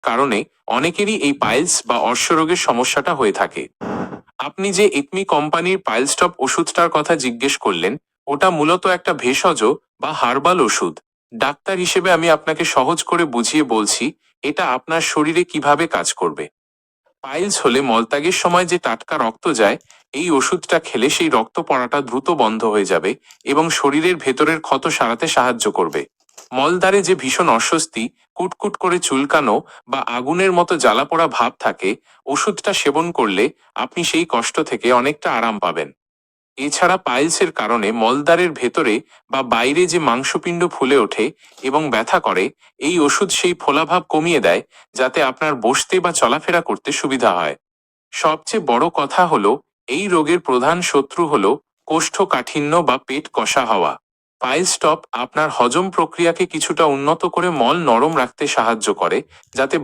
কারণে অনেকেরই এই পাইলস বা অর্শরোগের সমস্যাটা হয়ে থাকে। আপনি যে একমি কোম্পানির পাইলস্টপ ওষুধটার কথা জিজ্ঞেস করলেন, ওটা মূলত একটা ভেষজ বা হার্বাল ওষুধ। ডাক্তার হিসেবে আমি আপনাকে সহজ করে বুঝিয়ে বলছি এটা আপনার শরীরে কিভাবে কাজ করবে। পাইলস হলে মলত্যাগের সময় যে টাটকা রক্ত যায়, এই ওষুধটা খেলে সেই রক্ত পড়াটা দ্রুত বন্ধ হয়ে যাবে এবং শরীরের ভেতরের ক্ষত সারাতে সাহায্য করবে। মলদ্বারে যে ভীষণ অস্বস্তি, কুটকুট করে চুলকানো বা আগুনের মতো জ্বালাপোড়া ভাব থাকে, ওষুধটা সেবন করলে আপনি সেই কষ্ট থেকে অনেকটা আরাম পাবেন। এছাড়া পাইলসের কারণে মলদ্বারের ভেতরে বা বাইরে যে মাংসপিণ্ড ফুলে ওঠে এবং ব্যথা করে, এই ওষুধ সেই ফোলাভাব কমিয়ে দেয়, যাতে আপনার বসতে বা চলাফেরা করতে সুবিধা হয়। সবচেয়ে বড় কথা হলো, এই রোগের প্রধান শত্রু হলো কোষ্ঠকাঠিন্য বা পেট কষা হওয়া। পাইলস্টপ আপনার হজম প্রক্রিয়াকে কিছুটা উন্নত করে মল নরম রাখতে সাহায্য করে, যাতে